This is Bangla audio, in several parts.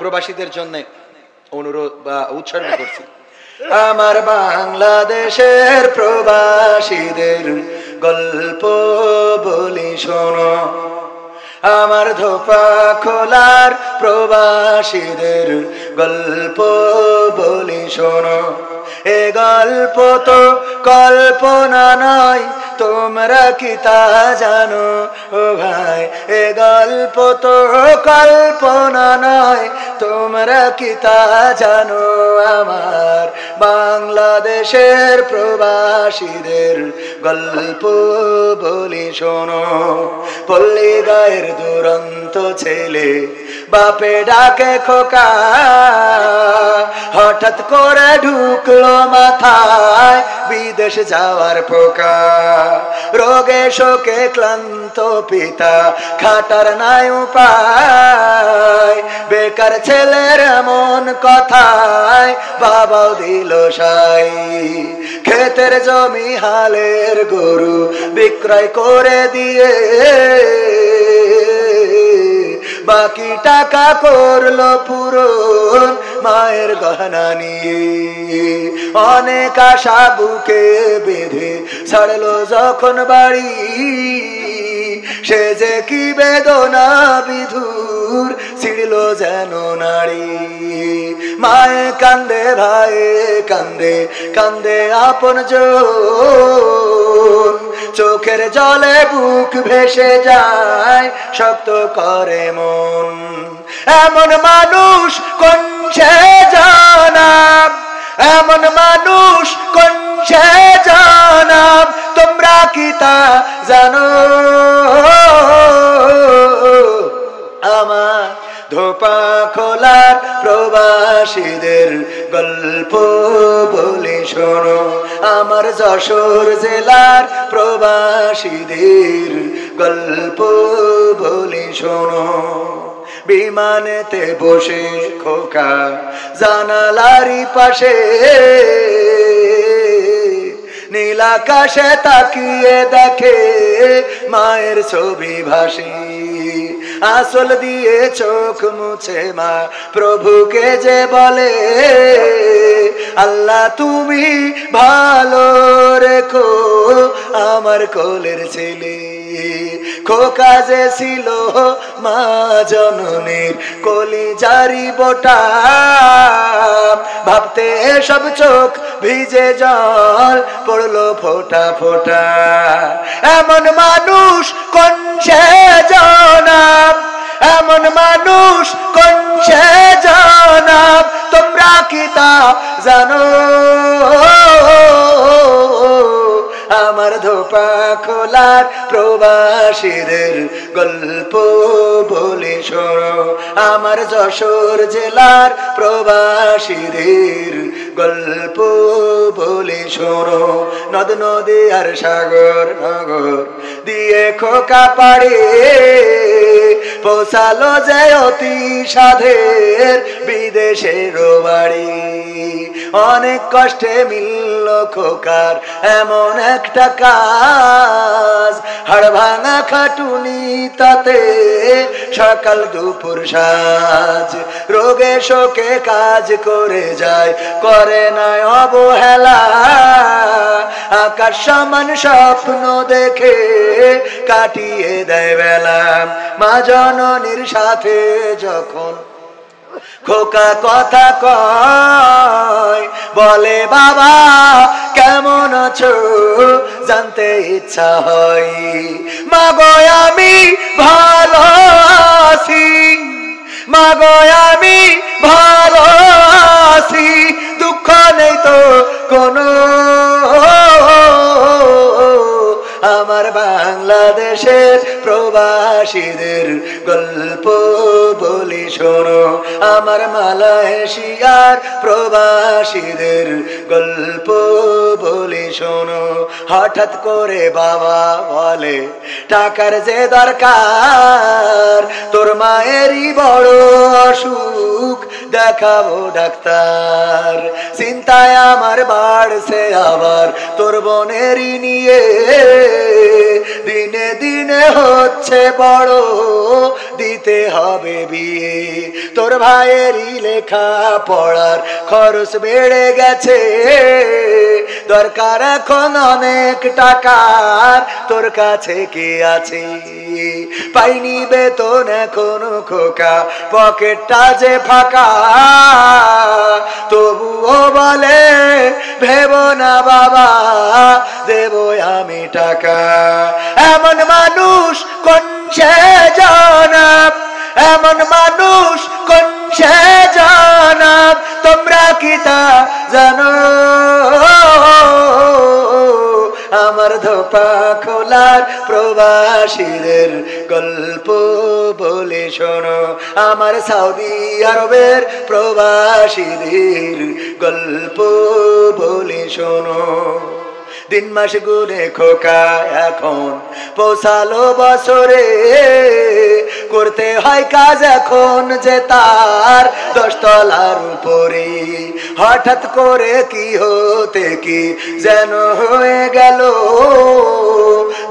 প্রবাসীদের জন্য অনুরোধ বা উৎসর্গ করছি। আমার বাংলাদেশের প্রবাসীদের গল্প বলি শোনো, আমার ধোপা খোলার প্রবাসীদের গল্প বলি শোনো। এ গল্প তো কল্পনা নয়, তোমরা কি তা জানো ও ভাই? এ গল্প তো কল্পনা নয়, তোমরা কি তা জানো? আমার বাংলাদেশের প্রবাসীদের গল্প বলি শোনো। পল্লী গায়ের দুরন্ত ছেলে বাপে ডাকে খোকা, হঠাৎ করে ঢুকলো মাথায় বিদেশ যাওয়ার পোকা। রোগে শোকে ক্লান্ত পিতা খাটার নাই উপায়, বেকার ছেলের এমন কথায় বাবাও দিল সাই। ক্ষেতের জমি হালের গরু বিক্রয় করে দিয়ে বাকি টাকা করলো পূরণ মায়ের গহনা নিয়ে। অনেক আশা বুকে বেঁধে ছাড়লো যখন বাড়ি, সে যে কি বেদনা বিধুর ছিড়ল যেন নারী। মায়ে কান্দে, ভাইয়ে কান্দে, কান্দে আপন জন, চোখের জলে বুক ভেসে যায়, শক্ত করে মন। এমন মানুষ কোন সে জানাব, এমন মানুষ কোন সে জানাব, তোমরা কি তা জানো? আমার ধোপা খোলার প্রবাসীদের গল্প বলি শোনো, আমার যশোর জেলার প্রবাসীদের গল্প বলি শোনো। বিমানেতে বসে খোকা জানালারি পাশে, নীল আকাশে তাকিয়ে দেখে মায়ের ছবি ভাসি। আঁচল দিয়ে চোখ মুছে মা প্রভুকে যে বলে, আল্লাহ তুমি ভালো রেখো আমার কোলের ছেলে। খোকা যে ছিল মা জননীর কলিজারি বোটা, ভাবতে সব চোখ ভিজে জল পড়লো ফোঁটা ফোঁটা। এমন মানুষ কোন সে জানাব, এমন মানুষ কোন সে জানাব, তোমরা কি তা জানো? আমার ধোপা খোলার প্রবাসীদের গল্প বলি শোনো, আমার যশোর জেলার প্রবাসীদের গল্প বলি শোনো। নদ নদী আর সাগর নগর দিয়ে খোকা পাড়ে পৌঁছালো যে অতি সাধের বিদেশের বাড়ি। অনেক কষ্টে মিলল খোকার এমন একটা কাজ, হাড় ভাঙা খাটুনি তাতে সকাল দুপুর সাজ। রোগে শোকে কাজ করে যায়, করে না অবহেলা, আকাশ সমান স্বপ্ন দেখে কাটিয়ে দেয় বেলা। মা জননীর সাথে যখন খোকা কথা কয়, বলে বাবা কেমন আছো জানতে ইচ্ছা হয়। মাগো আমি ভালো আছি, মাগো আমি ভালো আছি, দুঃখ নেই তো কোনো। আমার বাংলাদেশের প্রবাসীদের গল্প বলি শোনো, আমার মালয়েশিয়ার প্রবাসীদের গল্প বলি শোনো। হঠাৎ করে বাবা বলে টাকার যে দরকার, তোর মায়েরই বড় অসুখ দেখাবো ডাক্তার। চিন্তায় আমার বাড়ছে আবার তোর বোনেরই নিয়ে, দিনে দিনে হচ্ছে বড়, দিতে হবে বিয়ে। তোর ভাইয়েরই লেখা পড়ার খরচ বেড়ে গেছে, দরকার এখন অনেক টাকার, তোর কাছে কি আছে? পাইনি বেতন এখনো খোকা, পকেটটা যে ফাঁকা, তবুও বলে ভেবো না বাবা, দেবো আমি টাকা। এমন মানুষ কোন সে জনাব, এমন মানুষ কোন সে জনাব, তোমরা কি তা জানো? আমার ধোপা খোলার প্রবাসীদের গল্প বলে শোনো, আমার সৌদি আরবের প্রবাসীদের গল্প বলে শোনো। দিন মাস গুনে খোকা এখন পৌঁছালো বছরে, করতে হয় কাজ এখন যে তার 10 তলার উপরে। হঠাৎ করে কি হতে কি যেন হয়ে গেল,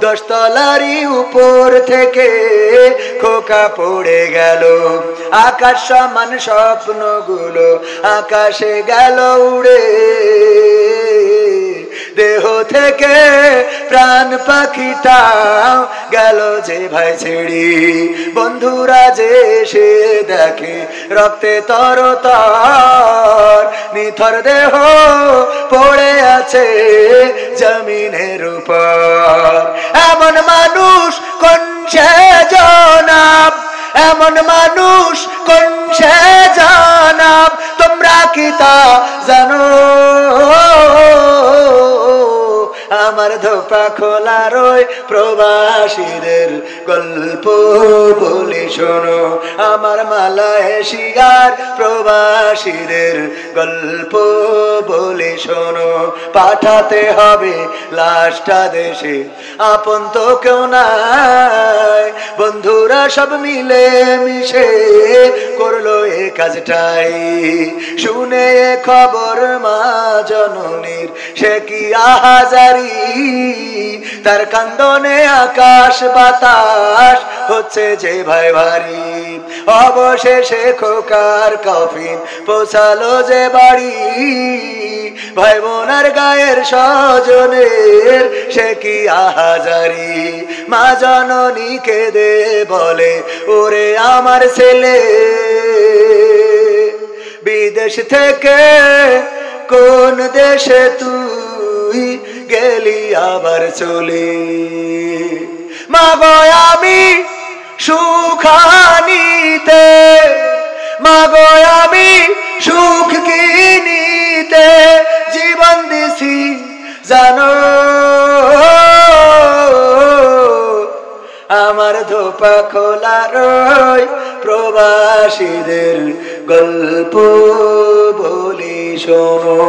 10 তলারই উপর থেকে খোকা পড়ে গেল। আকাশ সমান স্বপ্নগুলো আকাশে গেল উড়ে, দেহ থেকে প্রাণ পাখিটা গেল যে ভাই ছেড়ে। বন্ধুরা যে সে দেখে রক্তে তরতার, নিথর দেহ পড়ে আছে জমিনের উপর। এমন মানুষ কোন সে জনাব, এমন মানুষ কোন সে জনাব, তোমরা কি তা জানো? আমার ধোপা খোলার ওই প্রবাসীদের গল্প বলে শোনো, আমার মালয়েশিয়ার প্রবাসীদের গল্প বলে শোনো। পাঠাতে হবে লাশটা দেশে, আপন তো কেউ নাই, বন্ধুরা সব মিলে মিশে করলো এ কাজটাই। শুনে খবর মা জননীর সে কি আহাজারি, তার কান্দনে আকাশ বাতাস হচ্ছে যে ভাই ভারী। অবশেষে খোকার কফিন পৌঁছালো যে বাড়ি, ভাই বোনার গায়ের স্বজনের সে কি আহাজারি। মা জননী কেঁদে বলে ওরে আমার ছেলে, বিদেশ থেকে কোন দেশে তুই গেলি আবার চলে। মাগো আমি সুখানিতে, মাগো আমি সুখ কিনিতে জীবন দিছি জানো। আমার ধোপা খোলার প্রবাসীদের গল্প বলি শোনো।